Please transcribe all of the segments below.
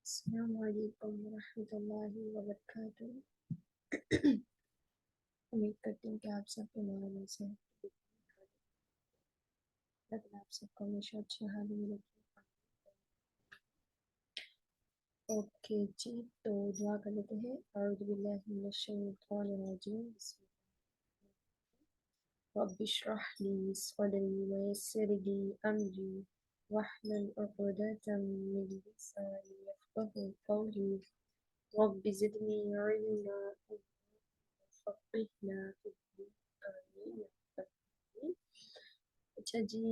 अस्सलामु अलैकुम वरहमतुल्लाहि वबरकातुहू। उम्मीद करती हूँ कि आप सब बीमार से आप सबको हमेशा अच्छी हाल में रखें। ओके जी, तो दुआ कर लेते हैं। अऊज़ु बिल्लाहि मिनश शैतानिर रजीम। रब्बि इश्रह ली सदरी व यस्सिर ली अमरी वहलुल उक़दतम मिन लिसानी यफ़क़हू क़ौली रब्बि ज़िदनी इल्मा फ़क़्हिना फ़िद्दीन आमीन या रब्बल आलमीन। अच्छा जी,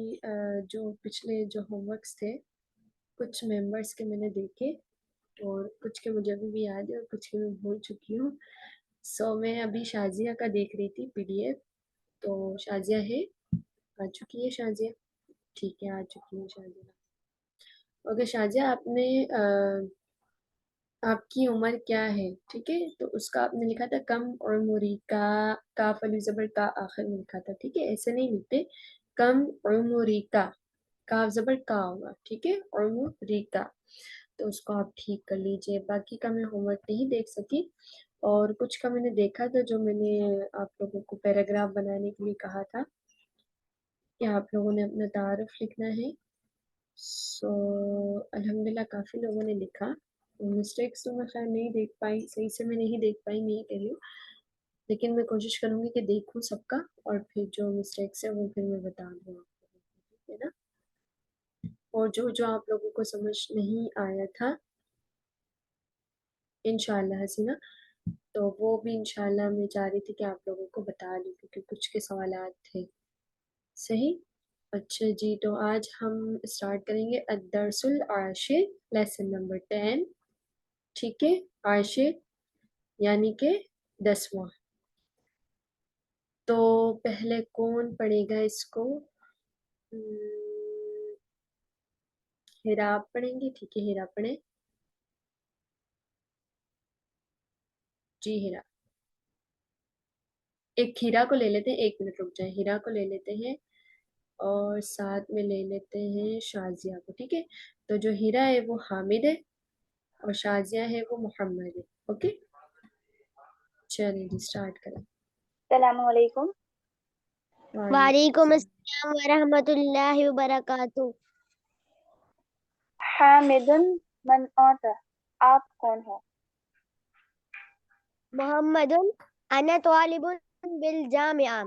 जो पिछले जो होमवर्क्स थे कुछ मेंबर्स के मैंने देखे और कुछ के मुझे अभी भी याद है और कुछ के मैं भूल चुकी हूँ। सो मैं अभी शाजिया का देख रही थी पीडीएफ। तो शाजिया है, आ चुकी है शाजिया? ठीक है, आ चुकी है शाजिया। ओके शाजिया, आपने आपकी उम्र क्या है? ठीक है, तो उसका आपने लिखा था कम और मुरी का, काफ अली ज़बर का आखिर में लिखा था। ठीक है, ऐसे नहीं लिखते, कम और मुरी का, काफ ज़बर का होगा। ठीक है, और मुरी का, तो उसको आप ठीक कर लीजिए। बाकी का मैं होमवर्क नहीं देख सकी और कुछ का मैंने देखा था जो मैंने आप लोगों को पैराग्राफ बनाने के लिए कहा था कि आप लोगों ने अपना तारुफ लिखना है। सो अल्हम्दुलिल्लाह काफ़ी लोगों ने लिखा। मिस्टेक्स तो मैं खैर नहीं देख पाई, सही से मैं नहीं देख पाई, मैं ये कह रही हूँ, लेकिन मैं कोशिश करूँगी कि देखूँ सबका और फिर जो मिस्टेक्स है वो फिर मैं बता दूँ आप लोगों को, ठीक है ना? और जो जो आप लोगों को समझ नहीं आया था इंशाल्लाह हसीना, तो वो भी इंशाल्लाह मैं चाह रही थी कि आप लोगों को बता दूँ क्योंकि कुछ के सवालात थे। सही? अच्छा जी, तो आज हम स्टार्ट करेंगे अद-दर्सुल आशिर, लेसन नंबर 10। ठीक है, आशिर यानी कि 10वां। तो पहले कौन पढ़ेगा इसको? हिरा आप पढ़ेंगे? ठीक है, हिरा पढ़े। जी हिरा, एक हीरा को ले लेते हैं, 1 मिनट रुक जाए, हीरा को ले लेते हैं और साथ में ले लेते हैं शाजिया को। ठीक है, तो जो हीरा है वो हामिद है और शाजिया है वो मोहम्मद है। ओके, चलिए जी स्टार्ट करें। अस्सलामु अलैकुम। वालेकुम अस्सलाम वरहमतुल्लाहि वबरकातुहू। हामिदुन मन आता, आप कौन हो? मोहम्मदुन अना तालिबुन बिल जामिआ,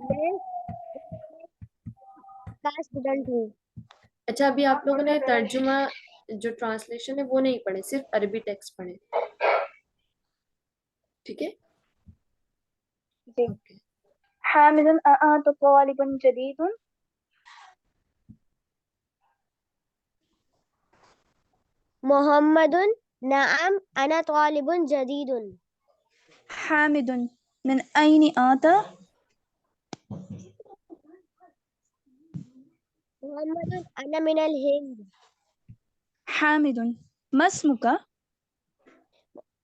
मैं का स्टूडेंट हूँ। अच्छा, अभी आप लोगों ने तर्जुमा जो ट्रांसलेशन है वो नहीं पढ़े, सिर्फ अरबी टेक्स्ट पढ़े। ठीक है, जी। ओके। हामिदुन तो तालिबुन जदीदुन, मोहम्मदुन नअम अना तालिबुन जदीदुन। हामिदुन मिन अयनि आता, मोहम्मदुन अना मिनल हिंद। हामिदुन मस्मुका,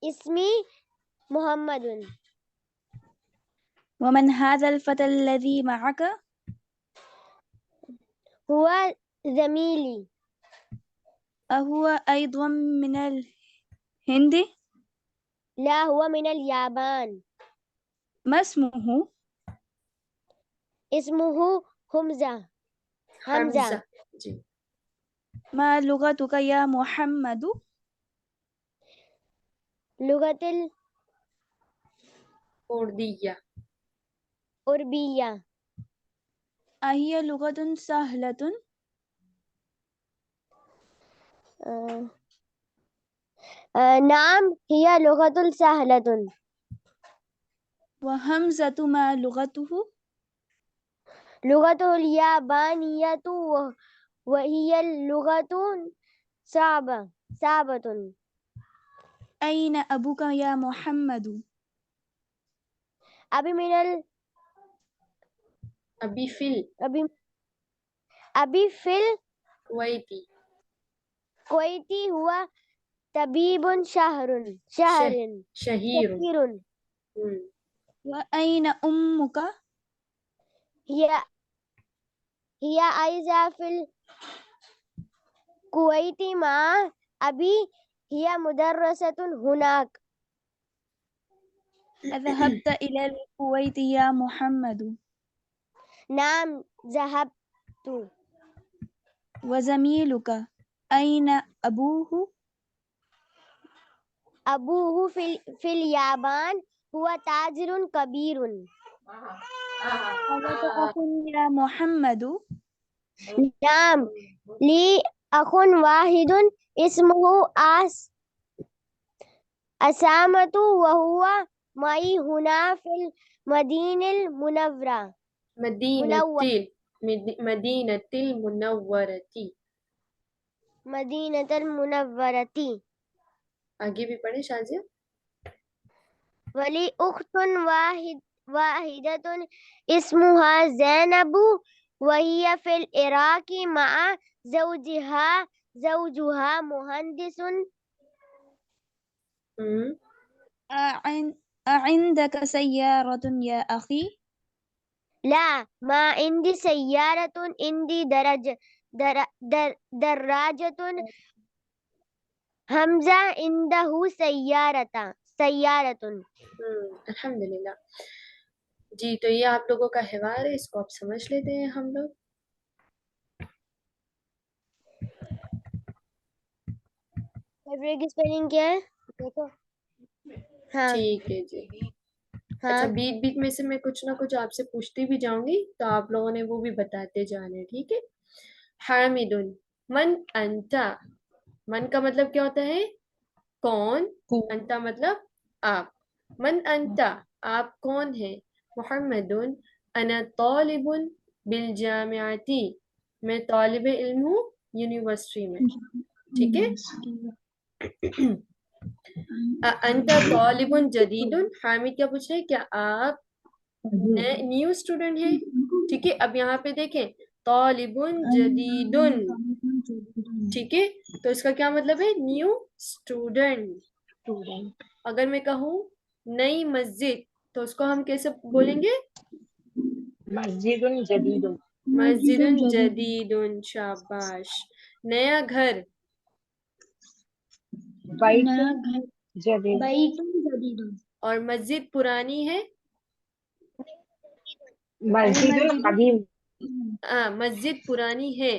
इस्मी मोहम्मदुन। वमन हाज़ल फ़तल लज़ी मअका, हुआ ज़मीली। अहुवा अयदुम मिनल हिंदी, ला हुआ मिनल याबान। मस्मुहु, इस्मुहु हुम्जा। हमजा। हमजा जी। मा लुगतुका या मुहम्मदु, लुगतिल उर्दिया, उर्बिया। अहिय लुगतुन सहलतुन, नाम हिया लुगतुल सहलतुन। व हमज़तु मा लुगतुहु, लुगतुल याबानियतु वहियल लुगतुन साबतुन। अयन अबुका या मुहम्मदु, अभी मिनल अभी फिल अभी फिल कुवैती, कुवैती हुआ तबीबुन शहरिन। शहीरुन। शहीरुन। व अयन उम्मुका, हिया हिया आइजा फिल कुवैती मा अभी हिया मुदर्रसतुन हुनाक। अज़हब्त इलल कुवैत या मुहम्मदु नाम ज़हबतु। व ज़मीलुका ऐन अबूहु अबूहु फिल याबान हुआ ताजिरुन कबीरुन। अलक अखुन या मुहम्मदु नाम ली अखुन वाहिदुन इस्मुहु असामतु व हुआ मई हुना फिल मदीनिल मुनव्वरा। मदीनतिल मुनव्वरती। मदीनतल मुनव्वरती। आगे भी पढ़े शाजिया। वली उख्तुन वाहिदतुन इस्मुहा ज़ैनबु वहिया फिल इराकी मआ ज़ौजुहा मुहंदिसुन। अइंदक सय्यारतुन या अखी ला मा इंदी सय्यारतुन इंदी दर्राजतुन हमजा इंदहु सय्यारतुन। अल्हम्दुलिल्लाह। जी, तो ये आप लोगों का हिवार है, इसको आप समझ लेते हैं हम लोग। फेवरेट की स्पेलिंग क्या है देखो। हाँ ठीक है जी। हाँ अच्छा, बीच बीच में से मैं कुछ ना कुछ आपसे पूछती भी जाऊंगी, तो आप लोगों ने वो भी बताते जाना है, ठीक है। हामिदुन, मन अंता। मन का मतलब क्या होता है? कौन। अंता मतलब आप। मन अंता, आप कौन है? मुहम्मदुन अना तालिबुन बिल जामियाती, मैं तालिब इल्म हूँ यूनिवर्सिटी में, ठीक है। अंता तालिबुन जदीदुन, हामिद क्या पूछ रहे हैं, क्या आप न्यू स्टूडेंट है? ठीक है, अब यहाँ पे देखें, तालिबुन जदीदुन, ठीक है, तो इसका क्या मतलब है? New student. अगर मैं कहूँ नई मस्जिद, तो उसको हम कैसे बोलेंगे? मस्जिदुन जदीदुन। मस्जिदुन जदीदुन, शाबाश। नया घर, बैतुन जदीद। और मस्जिद पुरानी है, मस्जिदुन कदीम। मस्जिद पुरानी है,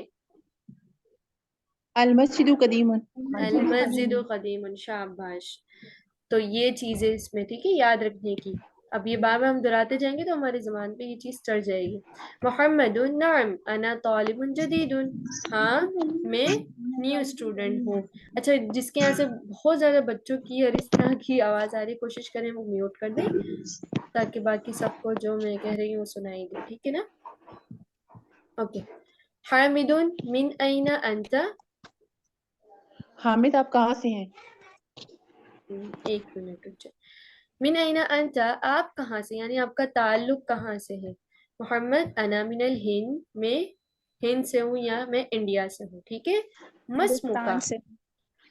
अल मस्जिदु कदीमुन। अल मस्जिदु कदीमुन, शाबाश। तो ये चीजें इसमें, ठीक है, याद रखने की। अब ये बार बार हम दोहराते जाएंगे तो हमारी ज़बान पे ये चीज चढ़ जाएगी। मोहम्मदुन नाम अना तालिबुन जदीदुन, हाँ मैं न्यू स्टूडेंट हूँ। अच्छा, जिसके यहाँ से बहुत ज्यादा बच्चों की और इस तरह की आवाज आ रही, कोशिश करें वो म्यूट कर दें, ताकि बाकी सबको जो मैं कह रही हूँ सुनाई दे, ठीक है ना। ओके। हामिदुन मिन अइना अंता। हामिद, आप कहाँ से हैं? एक मिनट रुक जाए। मिन अइना अंता, आप कहाँ से, यानी आपका ताल्लुक कहाँ से है? मोहम्मद अना मिनल हिंद, मैं हिंद से हूँ या मैं इंडिया से हूँ, ठीक है। मस्मुका, हिंदुस्तान से।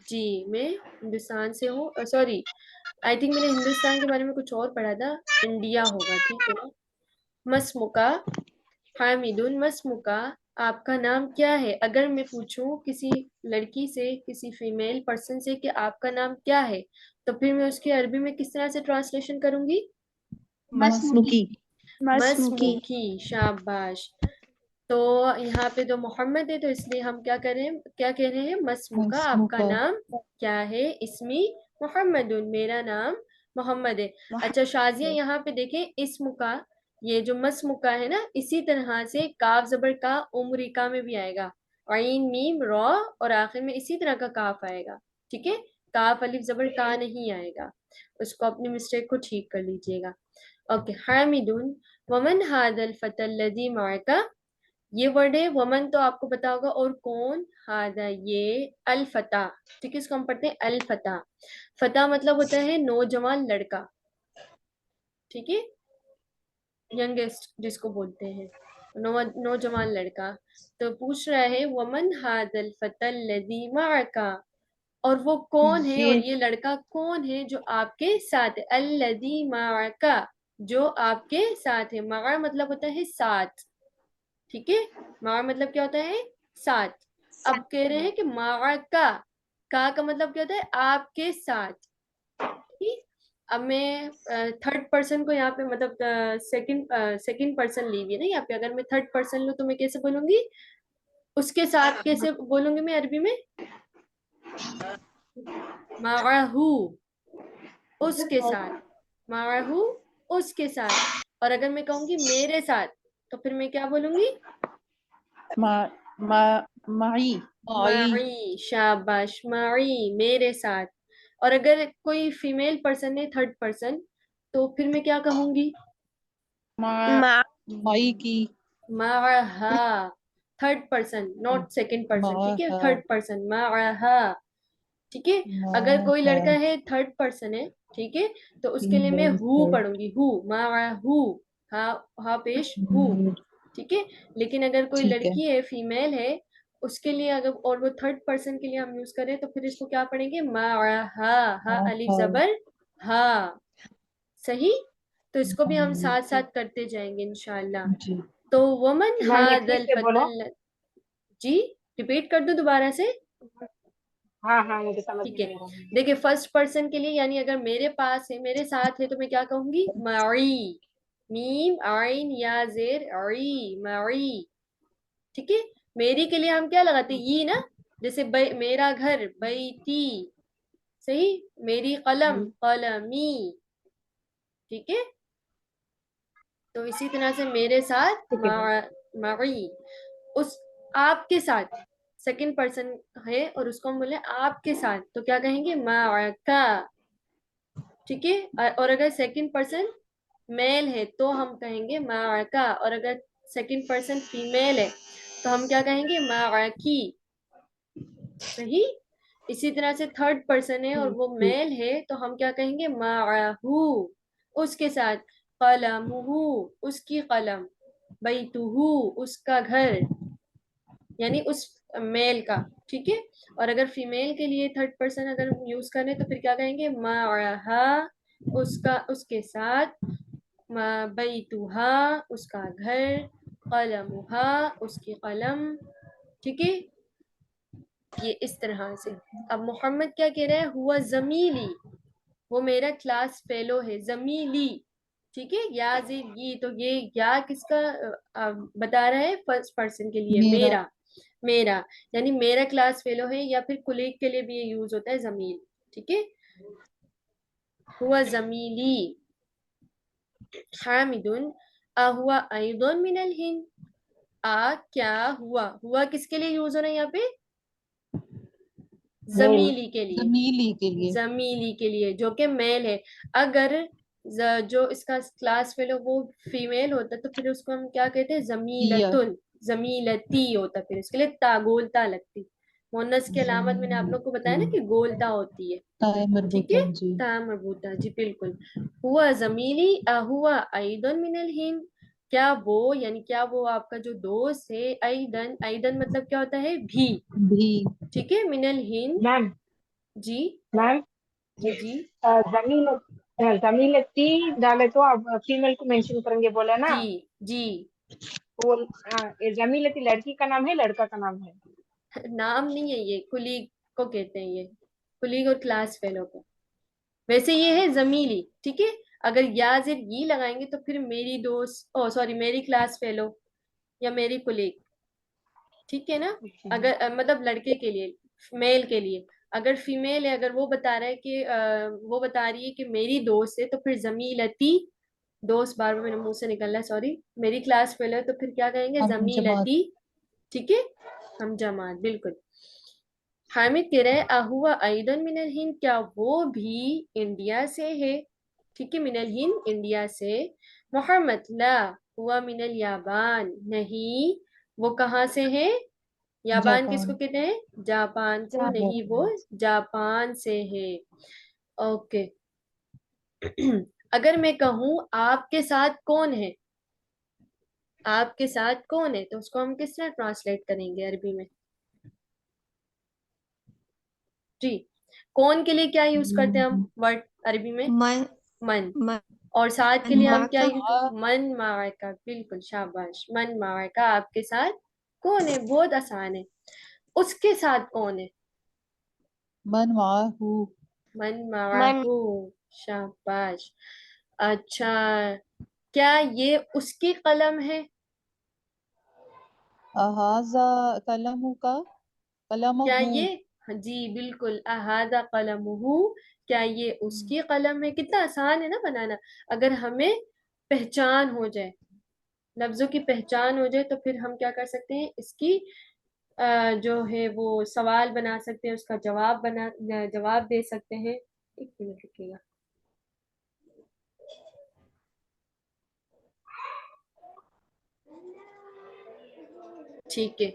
जी मैं हिंदुस्तान से हूँ, सॉरी आई थिंक मैंने हिंदुस्तान के बारे में कुछ और पढ़ा था, इंडिया होगा, ठीक है ना। मस्मुका हामिदुन, मस्मुका आपका नाम क्या है? अगर मैं पूछूं किसी लड़की से, किसी फीमेल पर्सन से कि आपका नाम क्या है, तो फिर मैं उसकी अरबी में किस तरह से ट्रांसलेशन करूंगी? मसमुकी। मस्मुकी, शाबाश। तो यहाँ पे तो मोहम्मद है, तो इसलिए हम क्या करें, क्या कह रहे हैं? मस्मुका, आपका मसमुका। नाम क्या है? इसमी मोहम्मदुन, मेरा नाम मोहम्मद है। अच्छा शाजिया, यहाँ पे देखें इस्मुका, ये जो मस्मुका है ना, इसी तरह से काफ जबर का उमरिका में भी आएगा, आइन मीम रॉ, और आखिर में इसी तरह का काफ आएगा, ठीक है। काफ अलिफ जबर का नहीं आएगा, उसको अपनी मिस्टेक को ठीक कर लीजिएगा। ओके। हामिदुन वमन हादल फतल लदी मारका, ये वर्ड है वमन, तो आपको पता होगा, और कौन? हादा, ये अल फता, ठीक है, इसको हम पढ़ते हैं अल फता। फता मतलब होता है नौजवान लड़का, ठीक है, यंगेस्ट जिसको बोलते हैं, नौजवान लड़का। तो पूछ रहा है वमन हादल फतल लदी माका, और वो कौन है, और ये ये लड़का कौन है जो आपके साथ है? अल्लदी माका, जो आपके साथ है। मा मतलब होता है साथ, ठीक है। मा मतलब क्या होता है? साथ। अब कह रहे हैं कि माका, का मतलब क्या होता है, आपके साथ। ठीक, अब मैं थर्ड पर्सन को यहाँ पे मतलब सेकंड पर्सन ली हुई है ना यहाँ पे, अगर मैं थर्ड पर्सन लूँ तो मैं कैसे बोलूंगी, उसके साथ कैसे बोलूंगी मैं अरबी में, माहू, उसके साथ, माहू, उसके साथ। और अगर मैं कहूंगी मेरे साथ तो फिर मैं क्या बोलूंगी, मा मा माई माई माई, शाबाश, माई, मेरे साथ। और अगर कोई फीमेल पर्सन है थर्ड पर्सन तो फिर मैं क्या कहूंगी, मा मा माई की माहा, third person not second person, ठीक है, माहा थर्ड पर्सन, माहा। ठीक है, अगर कोई माहा लड़का है थर्ड पर्सन है, ठीक है, तो उसके लिए मैं हु पढ़ूंगी, हु, माहू, हा, हा पेश हु, ठीक है। लेकिन अगर कोई ठीक है। लड़की है, फीमेल है, उसके लिए अगर और वो थर्ड पर्सन के लिए हम यूज करें तो फिर इसको क्या पढ़ेंगे, माहा, हा अलिफ माहा जबर हा। सही, तो इसको भी हम साथ साथ करते जाएंगे इंशाल्लाह। जी तो वमन मैम ये फिर हादल से बोलो। फतल, जी रिपीट कर दूं दोबारा से, हाँ हाँ, मुझे समझ ठीक में है। आ रहा है। देखिए फर्स्ट पर्सन के लिए, यानी अगर मेरे पास है, मेरे साथ है, तो मैं क्या कहूंगी, माई, मीम आइन या जेर आई, माई, ठीक है। मेरी के लिए हम क्या लगाते हैं, ये ना, जैसे मेरा घर बैती, सही, मेरी कलम कलमी, ठीक है। तो इसी तरह से मेरे साथ ठीक है मैम। माई, उस, आपके साथ, सेकंड पर्सन है और उसको हम बोले आपके साथ, तो क्या कहेंगे, माका, ठीक है। और अगर सेकंड पर्सन मेल है तो हम कहेंगे माका, और अगर सेकंड पर्सन फीमेल है तो हम क्या कहेंगे, माकी, सही। इसी तरह से थर्ड पर्सन है और वो मेल है तो हम क्या कहेंगे, माहू, उसके साथ, कलमुहू, उसकी कलम, बैतुहू, उसका घर, यानी उस मेल का, ठीक है। और अगर फीमेल के लिए थर्ड पर्सन अगर यूज करें तो फिर क्या कहेंगे, माहा, उसका, उसके साथ, मा बैतुहा, उसका घर, कलमुहा, उसकी कलम, ठीक है। ये इस तरह से। अब मोहम्मद क्या कह रहा है, हुआ जमीली, वो मेरा क्लास फेलो है, जमीली, ठीक है। या ये, तो ये या किसका बता रहा है, फर्स्ट पर्सन के लिए, मेरा मेरा, मेरा, यानी मेरा क्लास फेलो है, या फिर कुलीग के लिए भी ये यूज होता है जमील, ठीक है। हुआ जमीली हामिदुन, हुआ अयदुन मिनल हिंद, क्या हुआ, हुआ किसके लिए यूज हो रहा है यहाँ पे, मेल। जमीली के लिए, जमीली के लिए जमीली के लिए, जो कि मेल है। अगर जो इसका क्लास फेलो वो फीमेल होता तो फिर उसको हम क्या कहते हैं, या जमीलतुन, जमीलती होता, फिर इसके लिए ता, गोलता लगती। मुन्नस की अलामत मैंने आप लोग को बताया ना कि गोलता होती है, ताए ठीक मरबूता है, जी ता मरबूता, जी बिल्कुल। हुआ जमीली, हुआ अईदन मिनल हिंद, क्या वो, यानी क्या वो आपका जो दोस्त है, अईदन, अईदन मतलब क्या होता है, भी, भी ठीक है, मिनल हिंद, मैम जी, मैम जी जी, जमील जमीलती डाले तो आप फीमेल को मेंशन करेंगे बोला ना। जी जी। वो ये जमीलती लड़की का नाम है, लड़का का नाम है? नाम नहीं है ये, कुलीग को कहते हैं ये, कुलीग और क्लास फेलो को। वैसे ये है जमीली, ठीक है। अगर या जिर ये लगाएंगे तो फिर मेरी दोस्त, ओ सॉरी, मेरी क्लास फेलो या मेरी कुलीग, ठीक है ना। अगर मतलब लड़के के लिए, मेल के लिए। अगर फीमेल है, अगर वो बता रहा है कि वो बता रही है कि मेरी दोस्त है, तो फिर जमीलती, दोस्त बार बार मेरे मुंह से निकल रहा है, सॉरी, मेरी क्लास फेलो है तो फिर क्या कहेंगे, हम जमात जमीलती, ठीक है, हम जमात, बिल्कुल। हामिद कह रहे हैं, अहुआ अईदन मिनल हिंद, क्या वो भी इंडिया से है, ठीक है, मिनल हिंद, इंडिया से। मोहम्मद, ला, हुआ मिनल याबान, नहीं, वो कहाँ से है, याबान किसको जापान कहते हैं, जापान को, नहीं, वो जापान जापान से है। ओके। अगर मैं कहूँ आपके साथ कौन है, आपके साथ कौन है, तो उसको हम किस तरह ट्रांसलेट करेंगे अरबी में, जी। कौन के लिए क्या यूज करते हैं हम वर्ड अरबी में, मन मन। मन और साथ के लिए हम क्या का यूज, मन मायका, बिल्कुल शाबाश, मन मायका, आपके साथ कौन है, बहुत आसान है। उसके साथ कौन है, मन माहू। मन माहू, शाबाश। अच्छा, क्या ये उसकी कलम है? अहाजा कलमु का, क्या कलमहू। ये, हाँ जी बिल्कुल, अहादा कलमुहू, क्या ये उसकी कलम है? कितना आसान है ना बनाना। अगर हमें पहचान हो जाए, लफ्जों की पहचान हो जाए, तो फिर हम क्या कर सकते हैं, इसकी जो है वो सवाल बना सकते हैं, उसका जवाब दे सकते हैं। एक मिनट रुकिएगा। ठीक है।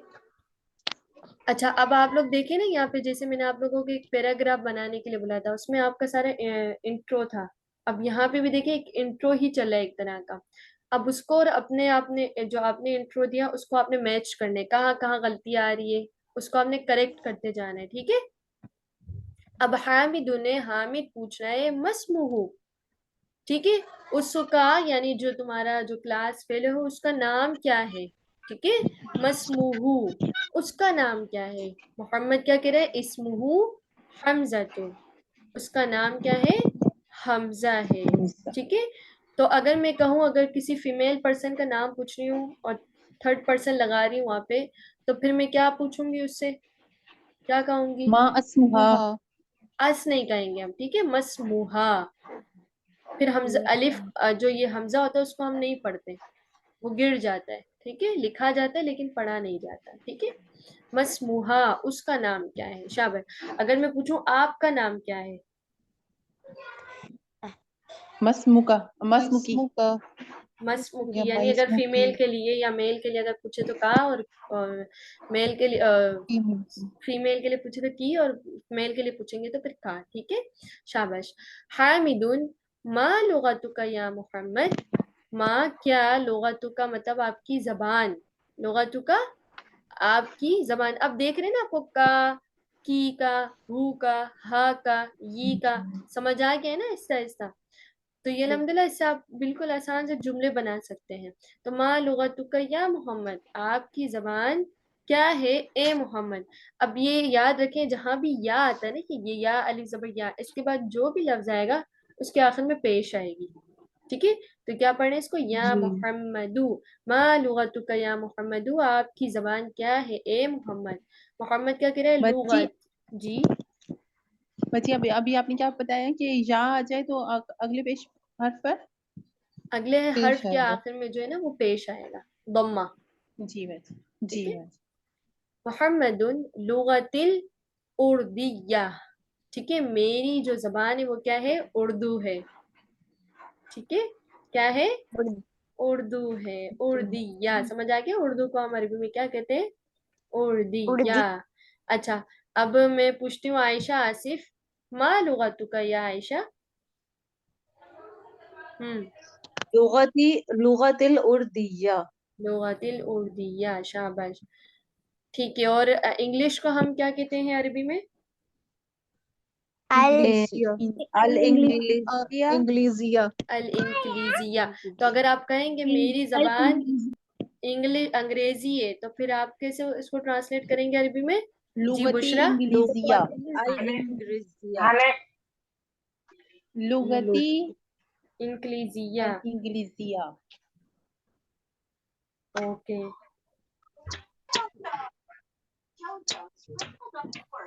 अच्छा, अब आप लोग देखें ना, यहाँ पे जैसे मैंने आप लोगों को एक पैराग्राफ बनाने के लिए बोला था, उसमें आपका सारा इंट्रो था। अब यहाँ पे भी देखिए एक इंट्रो ही चला है एक तरह का। अब उसको और अपने आपने जो आपने इंट्रो दिया उसको आपने मैच करने, कहाँ कहाँ गलती आ रही है उसको आपने करेक्ट करते जाना है, ठीक है। अब हामिदु ने, हामिद पूछ रहा है मसमुहु, ठीक है, उसका यानी जो तुम्हारा जो क्लास फेलो हो उसका नाम क्या है, ठीक है। मसमुहु, उसका नाम क्या है। मोहम्मद क्या कह रहा है, इस्मुहु हमजा, तो उसका नाम क्या है, हमजा है, ठीक है। तो अगर मैं कहूँ, अगर किसी फीमेल पर्सन का नाम पूछ रही हूँ और थर्ड पर्सन लगा रही हूँ वहां पे, तो फिर मैं क्या पूछूंगी उससे, क्या कहूंगी? मा अस्मुहा। अस नहीं कहेंगे हम, ठीक है, मसमुहा। फिर हमजा अलिफ जो ये हमजा होता है उसको हम नहीं पढ़ते, वो गिर जाता है, ठीक है, लिखा जाता है लेकिन पढ़ा नहीं जाता, ठीक है। मसमुहा, उसका नाम क्या है, शाबाश। अगर मैं पूछूं आपका नाम क्या है, मस्मुका, मस्मुकी। मसमुकी, या यानी अगर मस्मुकी। फीमेल के लिए या मेल के लिए अगर पूछे तो का, और मेल के लिए फीमेल के लिए पूछे तो की, और मेल के लिए पूछेंगे तो फिर का, ठीक है। शाबाश। हामिदुन मा लुगतुका या मोहम्मद, माँ क्या, लुगतुका मतलब आपकी जबान, लुगतुका आपकी जबान। अब देख रहे हैं ना आपको, का, की का, हु का, हा का, ये का, समझ आ गया है ना ऐसा ऐसा। तो ये अल्हम्दुलिल्लाह इससे आप बिल्कुल आसान से जुमले बना सकते हैं। तो माँ लुगतुका या मोहम्मद, आपकी जबान क्या है ए मोहम्मद। अब ये याद रखें, जहां भी या आता है ना, कि ये या अली जबर या, इसके बाद जो भी लफ्ज आएगा उसके आखिर में पेश आएगी, ठीक है। तो क्या पढ़े इसको, या जी। मोहम्मदू, मा लुगतुका या मोहम्मदू, आपकी जबान क्या है ए मोहम्मद। मोहम्मद क्या कह रहे हैं, बच्ची, लुगत, जी। बच्ची अभी अभी आपने क्या बताया कि या आ जाए तो अगले पेश हर्फ पर अगले हर्फ पेश के आएगा। आखिर में जो है ना वो पेश आएगा, दम्मा, जी बस। ठीक जी है। बस। मोहम्मदुन लुगतिल उर्दिया, ठीक है, मेरी जो जबान है वो क्या है, उर्दू है, ठीक है। क्या है, उर्दू है, उर्दिया, समझ आ गया। उर्दू को हम अरबी में क्या कहते हैं, उर्दिया। उर्दी अच्छा, अब मैं पूछती हूँ आयशा आसिफ, मा लुगतुका या आयशा। हम्म, लुगती लुगतिल उर्दिया। लुगतिल उर्दिया, शाबाश, ठीक है। और इंग्लिश को हम क्या कहते हैं अरबी में, अल अल इंग्लिजिया। इंग्लिजिया। अल इंक्लिजिया। तो अगर आप कहेंगे मेरी जबान इंग्लिश अंग्रेजी है, तो फिर आप कैसे इसको ट्रांसलेट करेंगे अरबी में? जी लुगती बुशरा, इंग्लिजिया। अल इंग्लिजिया। हमें लुगती इंक्लिजिया, इंग्लिजिया। ओके,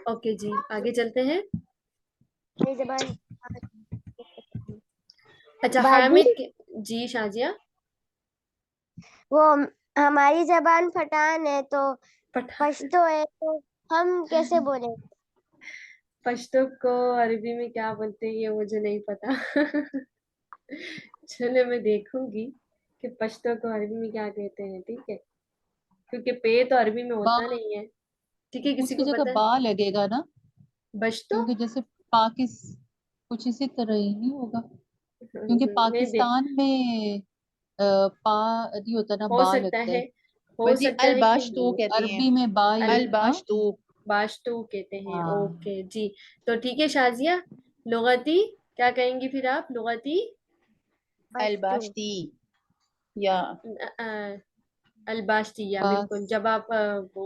ओके जी, आगे चलते हैं। मेरी जबान अच्छा, भाभी, जी शाजिया। वो हमारी जबान फटान है तो पठा पश्तो है, तो हम कैसे बोले? पश्तो को अरबी में क्या बोलते हैं ये मुझे नहीं पता। चलो मैं देखूंगी कि पश्तो को अरबी में क्या कहते हैं, ठीक है, क्योंकि पे तो अरबी में बा, होता नहीं है, ठीक है, किसी उसकी को जगह पता है। बा लगेगा ना, बश्तो, क्योंकि जैसे पाकिस कुछ इसी तरह ही नहीं होगा, क्योंकि मैं दे पाकिस्तान में पा नहीं होता ना, हो बा सकता लगता है, है। हो बल्कि सकता अल है कि बाश्तो कहते हैं, अरबी अरबी में बा ही अल होगा। बाश्तू। बाश्तू कहते हैं, हाँ। ओके जी। तो ठीक है शाजिया, लुगती क्या कहेंगी फिर आप, लुगती अल पश्तो बाश्ती या अलबाश्तिया, बास। बिल्कुल। जब आप वो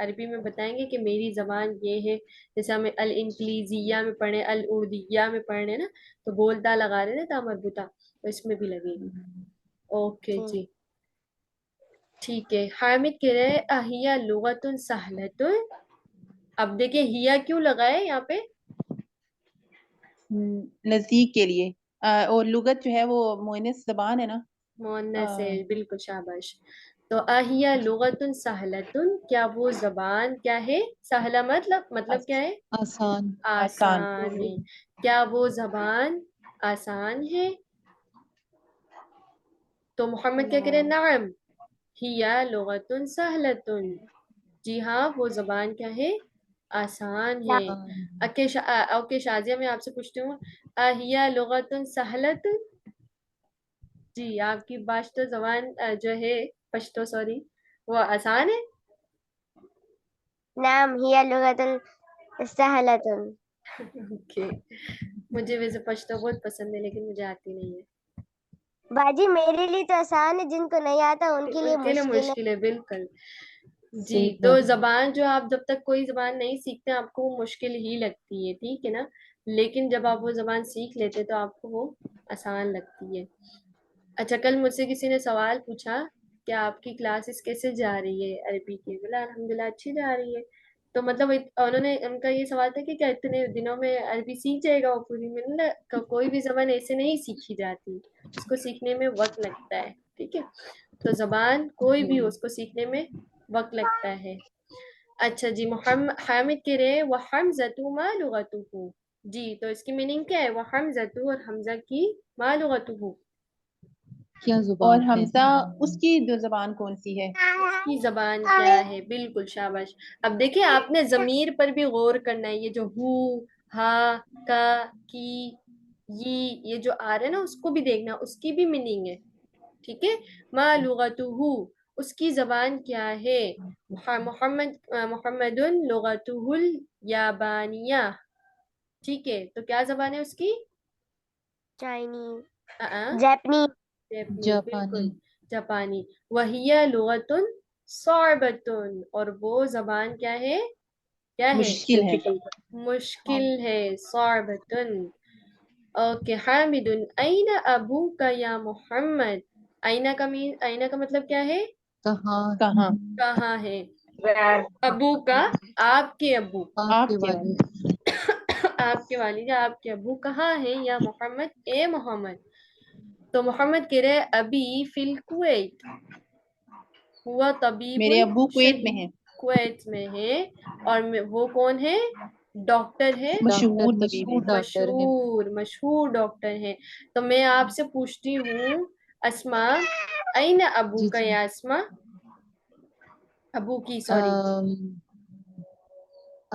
अरबी में बताएंगे कि मेरी जबान ये है। जैसे हमें अल इंग्लिजिया में पढ़े, अल उर्दिया में पढ़े ना, तो गोलता लगा रहे थे ता मरबूता, तो इसमें भी लगेगी। ओके ठीक। जी, ठीक है। हामिद कह रहे हैं अहिया लुगतुन सहलतुन। अब देखिए हिया क्यों लगा है यहाँ पे, नजदीक के लिए। और लुगत जो है वो मुअन्नस जबान है ना। मुअन्नस है, अ, बिल्कुल शाबाश। तो अहिया लुगतुन सहलतुन, क्या वो जबान क्या है, सहला मतलब क्या है, आसान। आसान। आसान है। क्या वो जबान आसान है? तो मोहम्मद क्या करे, नाम हिया लुगतुन सहलतुन। जी हाँ, वो जबान क्या है, आसान है। ओके शाजिया, मैं आपसे पूछती हूँ, अहिया लुगतुन सहलतुन। जी, आपकी पश्तो जबान जो है, पश्तो सॉरी, वो आसान है? नाम हिया लुगतुल सहलतुन। ओके, मुझे वैसे पश्तो बहुत पसंद है, लेकिन मुझे आती नहीं है। बाजी मेरे लिए तो आसान है, जिनको नहीं आता उनके लिए उनके लिए मुश्किल है। मुश्किल है, बिल्कुल। जी, सही तो बात है। जबान जो आप जब तक कोई जबान नहीं सीखते आपको वो मुश्किल ही लगती है, ठीक है ना। लेकिन जब आप वो जबान सीख लेते तो आपको वो आसान लगती है। अच्छा, कल मुझसे किसी ने सवाल पूछा कि आपकी क्लासेस कैसे जा रही है अरबी की, बोला अल्हम्दुलिल्लाह अच्छी जा रही है। तो मतलब उन्होंने, उनका ये सवाल था कि क्या इतने दिनों में अरबी सीख जाएगा वो पूरी। मैंने कोई भी जबान ऐसे नहीं सीखी जाती, उसको सीखने में वक्त लगता है, ठीक है। तो जबान कोई भी हो, उसको सीखने में वक्त लगता है। अच्छा जी, मोहम्मद हामिद कह रहे हैं वह हमजतु मा लुगतुहु। जी, तो इसकी मीनिंग क्या है, वह हमजतु और हमजा की मा लुगतुहु, क्या और जुबान है? हमजा उसकी जो जबान कौन सी है। उसकी जबान क्या है, बिल्कुल शाबाश। अब देखिए आपने जमीर पर भी गौर करना है, ये जो हु, हा, का, की, ये जो आ रहा है ना, उसको भी देखना, उसकी भी मीनिंग है, ठीक है। मा लुगतुहु, उसकी जबान क्या है। मोहम्मदुन लुगतुहुल याबानिया, ठीक है। तो क्या जबान है उसकी, चाइनीज, जापानीज। जापानी, जापानी। बिल्कुल जापानी। वहिया लुगतुन सौबतुन, और वो जबान क्या है, क्या है, मुश्किल है। मुश्किल है, सौबतुन। ओके, हामिदुन ऐना अबू का या मोहम्मद। ऐना का मतलब क्या है, कहाँ? कहाँ। कहाँ है। Where? अबू का आपके अबू, आपके आपके वाले। आपके वालिद या आपके अबू कहाँ है, या मोहम्मद ए मोहम्मद। तो मोहम्मद कह रहे अबी फिल कुवैत, हुआ मेरे तबीबुन अब्बू कुवैत में शहीद, है। कुवैत में है। और वो कौन है, डॉक्टर है, मशहूर डॉक्टर, तबीब है। मशहूर डॉक्टर है। मशहूर डॉक्टर है। तो मैं आपसे पूछती हूँ अस्मा, ऐन अबू जी का, जी। या अस्मा, अबू की सॉरी, अम,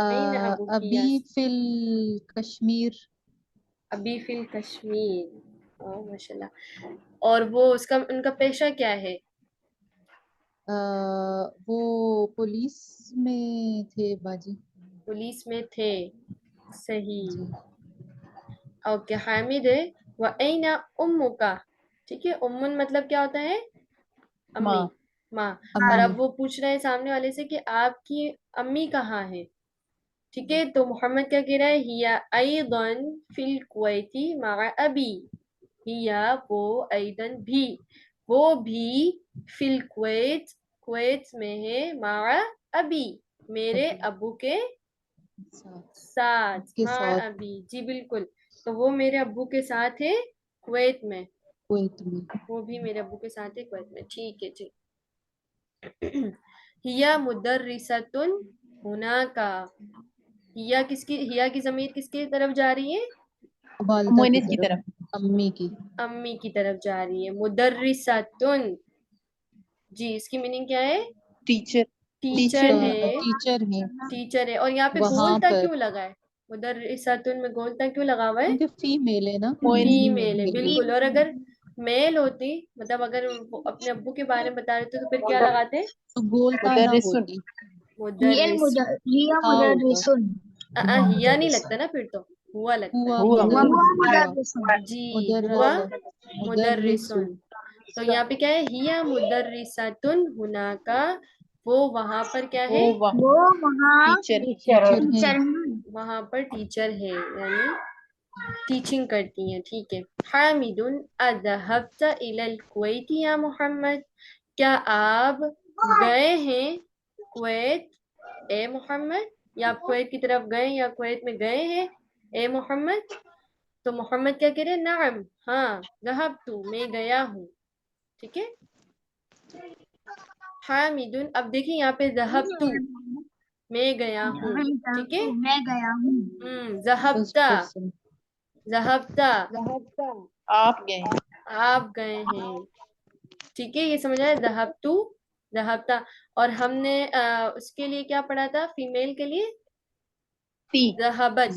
ऐन अबू की, अभी फिल कश्मीर। अभी फिल कश्मीर। ओ माशाल्लाह। और वो उसका उनका पेशा क्या है, वो पुलिस में थे बाजी। पुलिस में थे, सही। जी। ओके, हामिद है व ऐना उम्मु का, ठीक है। उम्मुन मतलब क्या होता है, अम्मी, माँ। माँ। और अम्मी। अब वो पूछ रहे हैं सामने वाले से कि आपकी अम्मी कहाँ है, ठीक है। तो मोहम्मद क्या कह रहा है, हिया अयदन फिल कुवैती मगा अबी। हिया वो, अयदन भी, वो भी, फिल कुवैत, कुवैत में है, मगा अबी, मेरे अभी अबू के साथ। साथ, के हाँ साथ अभी, जी बिल्कुल। तो वो मेरे अब्बू के साथ है कुवैत में, कुवैत में। वो भी मेरे अब्बू के साथ है कुवैत में, ठीक है जी। हिया मुदर्रिसतुन हुना का, हिया की जमीर किसकी तरफ जा रही है, वालदा की मुअन्नस की तरफ। तरफ। अम्मी की। अम्मी की तरफ जा रही है। मुदर्रिसतुन, जी इसकी मीनिंग क्या है, टीचर। टीचर टीचर है। है, टीचर है। टीचर है। और यहाँ पे वहां गोलता पर, क्यों लगा है, मुदर्रिसतुन में गोलता क्यों लगा हुआ है, क्योंकि फीमेल है ना। मुअन्नस फीमेल है, के लिए। बिल्कुल। और अगर मेल होती, मतलब अगर वो अपने अब्बू के बारे में बता रहे थे तो फिर क्या लगाते, तो गोलता ना मुदर्रिसुन। होती। मुदर्रिस। हिया हाँ होता। मुदर्रिसुन। हिया नहीं लगता ना, फिर तो हुआ लगता हुआ है। हुआ। हुआ हुआ। मुदर्रिसुन। जी, हुआ मुदर्रिसा। मुदर्रिसु। मुदर्रिसुन। तो यहाँ पे क्या है, हिया मुदर्रिसतुन हुनाका वो वहां पर क्या है, वो वो वहाँ टीचर टीचर टीचर टीचर हैं। हैं। वहां पर टीचर है, यानी टीचिंग करती हैं। ठीक है। हामिदुन अज़हब्ता इलल कुवैत या मोहम्मद, क्या आप गए हैं कुवैत ए मोहम्मद, या आप कुवैत की तरफ गए या कुवैत में गए हैं ए मोहम्मद। तो मोहम्मद क्या कह रहे हैं, नाम, हाँ, ज़हबतु, मैं गया हूँ। ठीक है। हामिदुन, अब देखिए यहाँ पे ज़हबतु, मैं गया हूँ। ठीक है। मैं गया हूँ। First ज़हबता, person. ज़हबता, आप गए हैं। आप गए हैं। ठीक है, ये समझ आया, ज़हबतु, ज़हबता। और हमने उसके लिए क्या पढ़ा था, फीमेल के लिए, ती ज़हबत,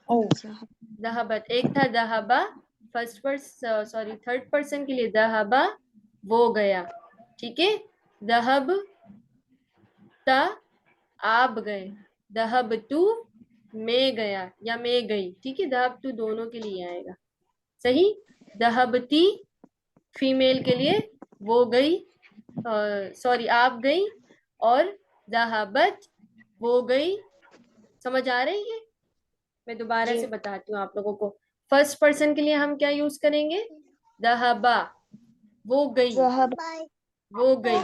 ओ ज़हबत। एक था ज़हबा first person, sorry third person के लिए ज़हबा, वो गया। ठीक है। ज़हब ता, आप गए। दहब तू, मैं गया या मैं गई। ठीक है। दहब तू दोनों के लिए आएगा। सही। दहबती फीमेल के लिए, वो गई, सॉरी आप गई, और दहबत, वो गई। समझ आ रही है। मैं दोबारा से बताती हूँ आप लोगों को। फर्स्ट पर्सन के लिए हम क्या यूज करेंगे, दहबा, वो गई, वो गई।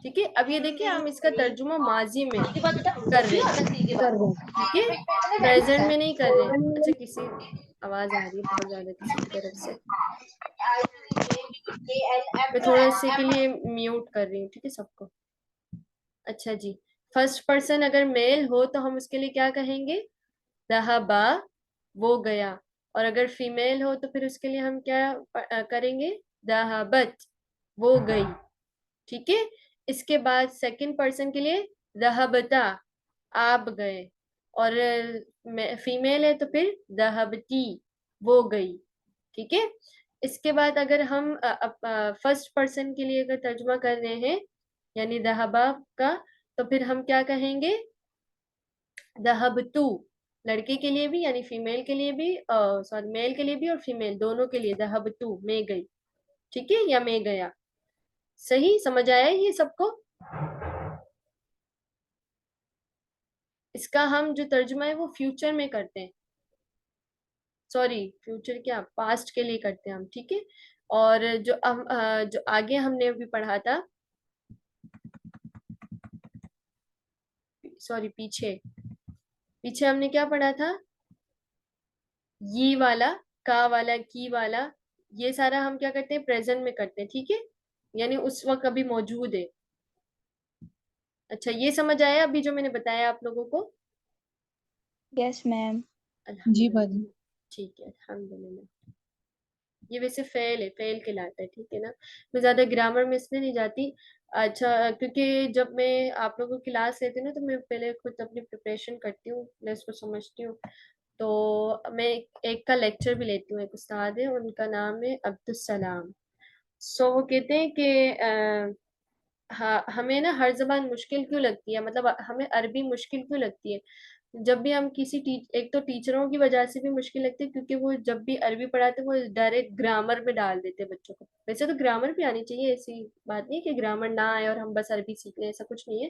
ठीक है। अब ये देखिए, हम इसका तर्जुमा माजी में कर रहे हैं। ठीक है, प्रेजेंट में नहीं कर रहे। अच्छा, किसी आवाज आ रही है बहुत ज्यादा किसी की तरफ से, मैं थोड़ा से के लिए म्यूट कर रही हूँ। ठीक है सबको। अच्छा जी, फर्स्ट पर्सन अगर मेल हो तो हम उसके लिए क्या कहेंगे, दहबा, वो गया। और अगर फीमेल हो तो फिर उसके लिए हम क्या करेंगे, दहबत, वो गई। ठीक है। इसके बाद सेकंड पर्सन के लिए दहबता, आप गए। और फीमेल है तो फिर दहबती, वो गई। ठीक है। इसके बाद अगर हम फर्स्ट पर्सन के लिए अगर तर्जुमा कर रहे हैं, यानी दहबा का, तो फिर हम क्या कहेंगे, दहबतू, लड़के के लिए भी यानी फीमेल के लिए भी, सॉरी मेल के लिए भी और फीमेल दोनों के लिए, दहबतू, मैं गई। ठीक है, या मैं गया। सही समझ आया ये सबको। इसका हम जो तर्जुमा है वो फ्यूचर में करते हैं, सॉरी फ्यूचर क्या, पास्ट के लिए करते हैं हम। ठीक है। और जो आगे हमने अभी पढ़ा था, सॉरी पीछे पीछे हमने क्या पढ़ा था, ये वाला, का वाला, की वाला, ये सारा हम क्या करते हैं, प्रेजेंट में करते हैं। ठीक है, यानी उस वक्त अभी मौजूद है। अच्छा, ये समझ आया अभी जो मैंने बताया आप लोगों को। Yes ma'am. जी बाजी। अल्हम्दुलिल्लाह। ठीक है, अल्हम्दुलिल्लाह। ये वैसे फेल है, फेल कहलाता है। ठीक है ना, मैं ज्यादा ग्रामर में इसलिए नहीं जाती। अच्छा, क्योंकि जब मैं आप लोगों की क्लास लेती हूँ ना, तो मैं पहले खुद अपनी प्रिपरेशन करती हूँ, मैं इसको समझती हूँ। तो मैं एक का लेक्चर भी लेती हूँ, एक उस्ताद है, उनका नाम है अब्दुल सलाम। सो वो कहते हैं कि हाँ, हमें ना हर जबान मुश्किल क्यों लगती है, मतलब हमें अरबी मुश्किल क्यों लगती है। जब भी हम किसी एक तो टीचरों की वजह से भी मुश्किल लगती है, क्योंकि वो जब भी अरबी पढ़ाते हैं वो डायरेक्ट ग्रामर में डाल देते हैं बच्चों को। वैसे तो ग्रामर भी आनी चाहिए, ऐसी बात नहीं है कि ग्रामर ना आए और हम बस अरबी सीख लें, ऐसा कुछ नहीं है।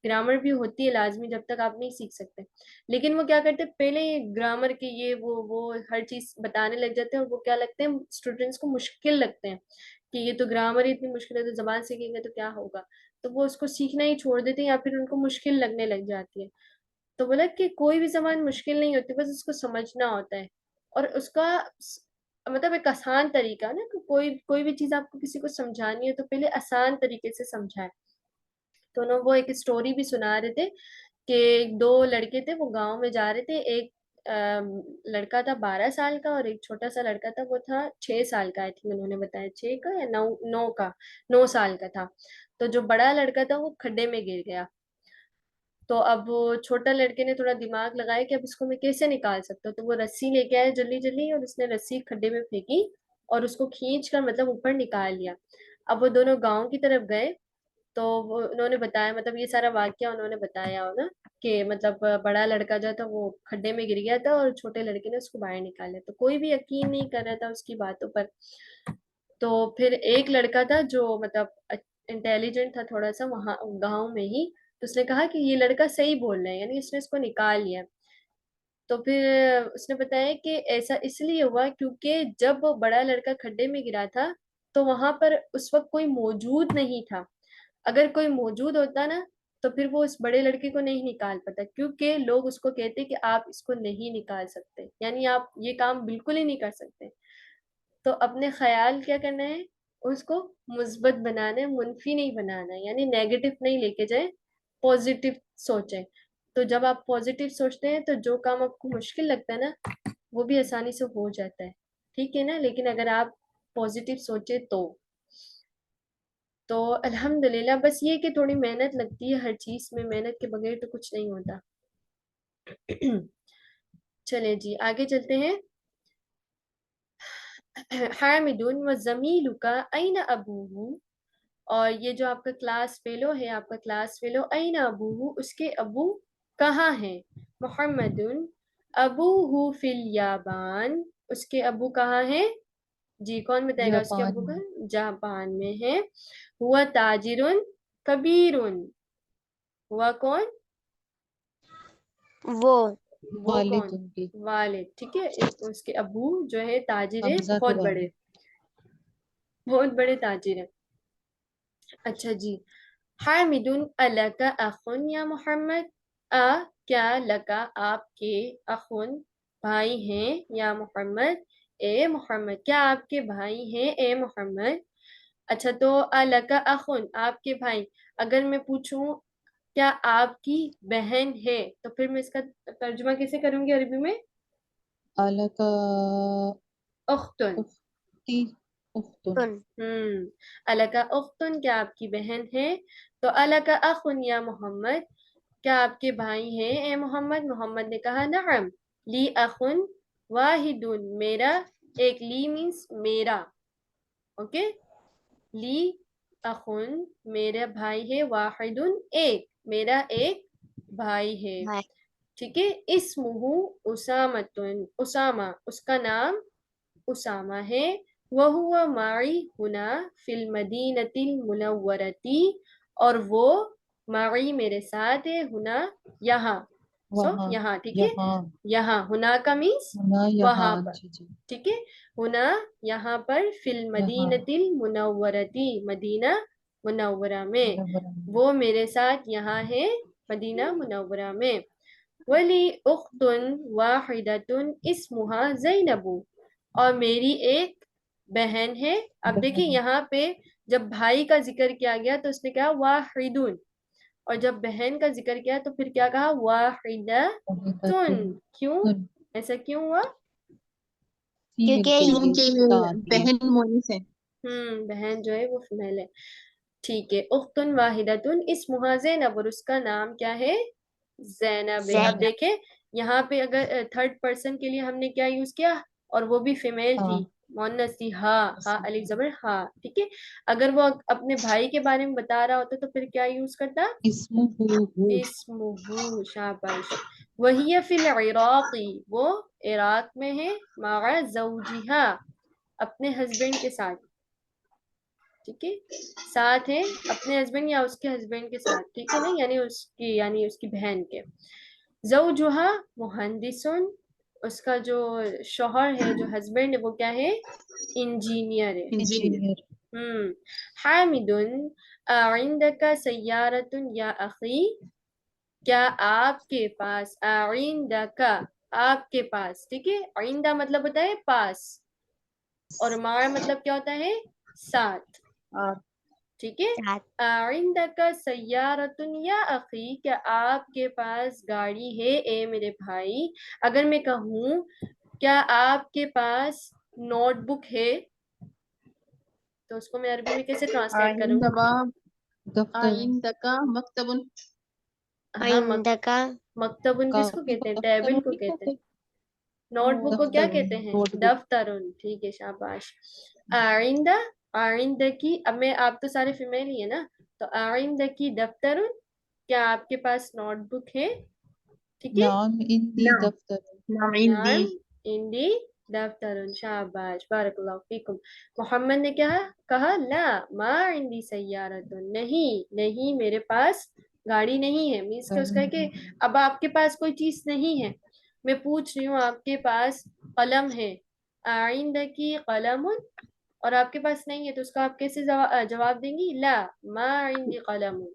ग्रामर भी होती है लाजमी, जब तक आप नहीं सीख सकते। लेकिन वो क्या करते हैं, पहले ये ग्रामर के ये वो हर चीज बताने लग जाते हैं, और वो क्या लगते हैं, स्टूडेंट्स को मुश्किल लगते हैं कि ये तो ग्रामर ही इतनी मुश्किल है, तो जबान सीखेंगे तो क्या होगा। तो वो उसको सीखना ही छोड़ देते हैं, या फिर उनको मुश्किल लगने लग जाती है। तो बोला कि कोई भी जबान मुश्किल नहीं होती, बस उसको समझना होता है। और उसका मतलब एक आसान तरीका ना, कि कोई कोई भी चीज आपको किसी को समझानी है तो पहले आसान तरीके से समझाए। तो ना वो एक स्टोरी भी सुना रहे थे कि दो लड़के थे, वो गांव में जा रहे थे। एक लड़का था 12 साल का, और एक छोटा सा लड़का था, वो था 6 साल का। आई थिंक उन्होंने बताया 6 का या 9 साल का था। तो जो बड़ा लड़का था वो खड्डे में गिर गया। तो अब वो छोटा लड़के ने थोड़ा दिमाग लगाया कि अब इसको मैं कैसे निकाल सकता हूँ। तो वो रस्सी लेके आया जल्दी जल्दी, और उसने रस्सी खड्डे में फेंकी और उसको खींच कर मतलब ऊपर निकाल लिया। अब वो दोनों गांव की तरफ गए, तो वो उन्होंने बताया, मतलब ये सारा वाकया उन्होंने बताया हो ना, कि मतलब बड़ा लड़का जो था वो खड्डे में गिर गया था, और छोटे लड़के ने उसको बाहर निकाला। तो कोई भी यकीन नहीं कर रहा था उसकी बातों पर। तो फिर एक लड़का था जो मतलब इंटेलिजेंट था थोड़ा सा वहां गांव में ही, तो उसने कहा कि ये लड़का सही बोल रहा है, यानी उसने इसको निकाल लिया। तो फिर उसने बताया कि ऐसा इसलिए हुआ क्योंकि जब वो बड़ा लड़का खड्डे में गिरा था तो वहां पर उस वक्त कोई मौजूद नहीं था। अगर कोई मौजूद होता ना तो फिर वो उस बड़े लड़के को नहीं निकाल पाता, क्योंकि लोग उसको कहते कि आप इसको नहीं निकाल सकते, यानी आप ये काम बिल्कुल ही नहीं कर सकते। तो अपने ख्याल क्या करना है, उसको मुस्बत बनाना है, मुनफी नहीं बनाना है, यानी नेगेटिव नहीं लेके जाए, पॉजिटिव सोचें। तो जब आप पॉजिटिव सोचते हैं तो जो काम आपको मुश्किल लगता है ना वो भी आसानी से हो जाता है, ठीक है ना। लेकिन अगर आप पॉजिटिव सोचे तो अल्हम्दुलिल्लाह, बस ये कि थोड़ी मेहनत लगती है हर चीज में, मेहनत के बगैर तो कुछ नहीं होता। चले जी आगे चलते हैं। हामिदुन व जमीलुका ऐना अबूहु, और ये जो आपका क्लास फेलो है, आपका क्लास फेलो ऐना अबूहु, उसके अबू कहाँ हैं। मोहम्मदुन अबूहु फिल याबान, उसके अबू कहाँ हैं। जी कौन बताएगा उसके जापान अबू का। में। जापान में है। हुआ ताजिरुन कबीरुन, हुआ कौन, वो वो वालिद कौन, उनके। वालिद, ठीक है। उसके अबू जो है ताजिर है, हमजा के बहुत बड़े, वालिद। बहुत बड़े ताजिर है। अच्छा जी। हामिदुन अलका अखुन या मोहम्मद, क्या लका आपके, अखुन भाई हैं, या मोहम्मद ए मोहम्मद क्या आपके भाई हैं ए मोहम्मद। अच्छा तो अलका अखुन आपके भाई, अगर मैं पूछूं क्या आपकी बहन है तो फिर मैं इसका तर्जुमा कैसे करूंगी अरबी में। अलका उख्तुन। उख्ती उख्तुन। अलका उख्तुन क्या आपकी बहन है। तो अलका अखुन या मोहम्मद क्या आपके भाई हैं ए मोहम्मद। मोहम्मद ने कहा नअम ली अखुन वाहिदुन, मेरा एक, ली मीन्स मेरा, ओके। ली अखुन मेरा भाई है, वाहिदुन एक, मेरा एक भाई है, भाई। ठीक है। इस्मुहु उसामतुन, उसामा उसका नाम उसामा है। वहुवा माई हुना फिल मदीनतिल मुनव्वरती, और वो माई मेरे साथ है, हुना यहाँ, वहाँ। यहाँ, ठीक है। यहाँ। यहाँ हुना का मीन्स हुना वहां यहाँ। पर, जी जी। ठीक है। हुना यहाँ पर, फिल यहाँ मदीनतिल मुनव्वरती मदीना मुनव्वरा में, मुनव्वरा में। वो मेरे साथ यहाँ है मदीना मुनव्वरा में। वली उख्तुन वाहिदतुन इस्मुहा ज़ैनबु, और मेरी एक बहन है। अब देखिए बहन। यहाँ पे जब भाई का जिक्र किया गया तो उसने कहा वाहिदुन, और जब बहन का जिक्र किया तो फिर क्या कहा वाहिदतुन। वाहिदतुन। क्यों, तुन। ऐसा क्यों हुआ। फीमेल क्योंकि के लिए क्योंकि ताकि। बहन मोनिस है। बहन जो है वो फीमेल है, ठीक है। उख्तुन वाहिदतुन इस्मुहा ज़ैनब, और उसका नाम क्या है, जैनब है। अब जैनब। देखें यहाँ पे अगर थर्ड पर्सन के लिए हमने क्या यूज किया, और वो भी फीमेल थी, हाँ। मोनस थी, हा हा अलिफ जबर हा, ठीक है। अगर वो अपने भाई के बारे में बता रहा होता तो फिर क्या यूज करता, इस्मुहु हु। इस्मुहु, शाबाश। वही फिल इराक़ी, वो इराक में है, मअ ज़ौजिहा, अपने हस्बैंड के साथ, ठीक है। साथ है अपने हस्बैंड या उसके हस्बैंड के साथ, ठीक है ना, यानी उसकी बहन के। ज़ौजुहा मुहंदिसुन, उसका जो शौहर है, जो हस्बैंड है, वो क्या है, इंजीनियर है। इंजीनियर। इंजीनियर। हामिदुन आइंदका सय्यारतुन या अखी, क्या आपके पास, आइंदका आपके पास, ठीक है। आइंदा मतलब होता है पास, और मार मतलब क्या होता है, साथ, और ठीक है। साथ। आइंदका सय्यारतुन या अखी, क्या आपके पास गाड़ी है ए मेरे भाई। अगर मैं कहूँ क्या आपके पास नोटबुक है तो उसको मैं अरबी में कैसे ट्रांसलेट करूँ। आइंदका दफ्तर। आइंदका मक्तबुन। हाँ आइंदा का मकतबुन किसको काफी को कहते हैं, दफ्तर टेबल को नहीं कहते हैं। कहते। नोटबुक को क्या दफ्तर कहते हैं, नोटबुक। दफ्तरुन, ठीक है, शाबाश। आइंदा, आइंदा की, अब मैं आप तो सारे फीमेल ही है ना, तो आइंदा की दफ्तरुन, क्या आपके पास नोटबुक है, ठीक है। नाम इंदी नाम दफ्तर। नाम इंदी नाम इंदी दफ्तरुन, शाबाश, बारकल्लाहु फीकुम। मोहम्मद ने क्या कहा? ला मा इंदी सय्यारतुन, नहीं नहीं मेरे पास गाड़ी नहीं है। मीन्स कि उसका है कि अब आपके पास कोई चीज नहीं है। मैं पूछ रही हूँ आपके पास कलम है, आइंदकी कलमुन, और आपके पास नहीं है, तो उसका आप कैसे जवाब देंगी? ला मा इंदी कलमुन।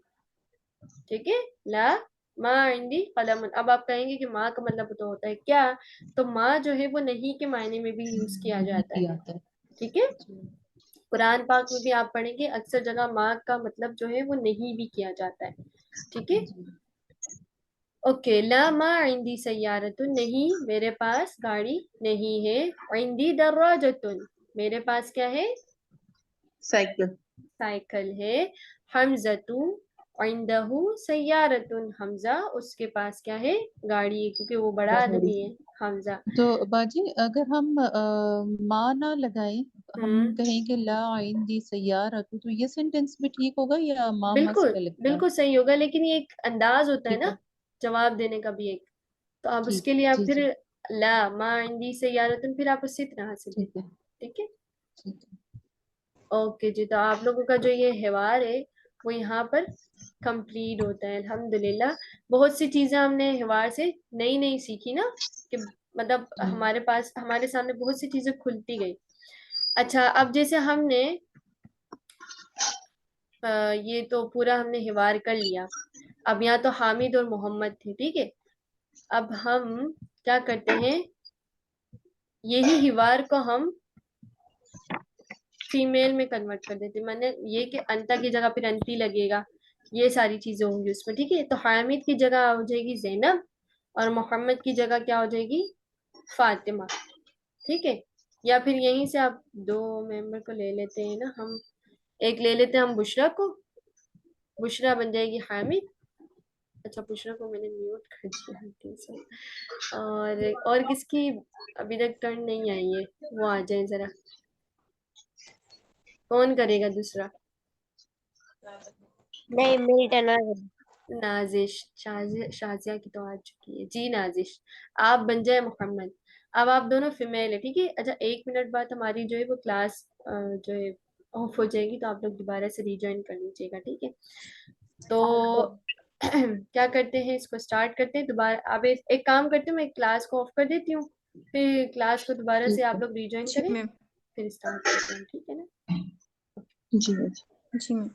ठीक है, ला मा इंदी कलमुन। अब आप कहेंगे कि माँ का मतलब तो होता है क्या, तो माँ जो है वो नहीं के मायने में भी यूज किया जाता है। आता है ठीक है, कुरान पाक में भी आप पढ़ेंगे अक्सर जगह माँ का मतलब जो है वो नहीं भी किया जाता है। ठीक है, ओके। ला मा इंदी सय्यारतुन, नहीं मेरे पास गाड़ी नहीं है। इंदी दर्राजतुन, मेरे पास क्या है? साइकिल। साइकिल है। हमजतु इंदहु सय्यारतुन, हमजा उसके पास क्या है? गाड़ी है, क्योंकि वो बड़ा आदमी है हमजा। तो बाजी अगर हम माँ ना लगाएं, हम कहें कि ला आइन दी सय्यारतु, तो ये सेंटेंस भी ठीक होगा या माँ मस्ट बिल्कुल पे लगता है? बिल्कुल सही होगा, लेकिन ये एक अंदाज होता है ठीक ना है, जवाब देने का भी एक, तो आप ठीक, उसके लिए आप जी फिर जी, ला मा इंदी सय्यारतुन, फिर आप उससे इतना हासिल है। ठीक है, ठीक है, ठीक है। ओके जी। तो आप लोगों का जो ये हिवार है वो यहाँ पर कंप्लीट होता है अल्हम्दुलिल्लाह। बहुत सी चीजें हमने हिवार से नई नई सीखी ना, कि मतलब हमारे पास हमारे सामने बहुत सी चीजें खुलती गई। अच्छा, अब जैसे हमने ये तो पूरा हमने हिवार कर लिया। अब यहाँ तो हामिद और मोहम्मद थे, ठीक है। अब हम क्या करते हैं, यही हिवार को हम फीमेल में कन्वर्ट कर देते हैं। मैंने ये कि अंता की जगह फिर अंती लगेगा, ये सारी चीजें होंगी उसमें। ठीक है, तो हामिद की जगह हो जाएगी जैनब, और मोहम्मद की जगह क्या हो जाएगी? फातिमा। ठीक है, या फिर यहीं से आप दो मेंबर को ले लेते हैं ना, हम एक ले लेते हैं हम बुशरा को, बुशरा बन जाएगी हामिद। अच्छा, बुशरा को मैंने म्यूट कर दिया गलती से। और किसकी अभी तक टर्न नहीं आई है, वो आ जाए जरा। कौन करेगा दूसरा? नहीं मेरी टर्न आ गई। नाजिश, शाजिया की तो आ चुकी है जी। नाजिश, आप बन जाए मोहम्मद। अब आप दोनों फीमेल है, ठीक है। अच्छा, 1 मिनट बाद हमारी जो है वो क्लास जो है ऑफ हो जाएगी, तो आप लोग दोबारा से रिज्वाइन कर लीजिएगा, ठीक है। तो क्या करते हैं, इसको स्टार्ट करते हैं दोबारा। अब एक काम करते हैं, मैं क्लास को ऑफ कर देती हूँ, फिर क्लास को दोबारा से ठीक आप है, लोग रिज्वाइन करें, फिर स्टार्ट करते हैं, ठीक है ना। जी। जी मैम।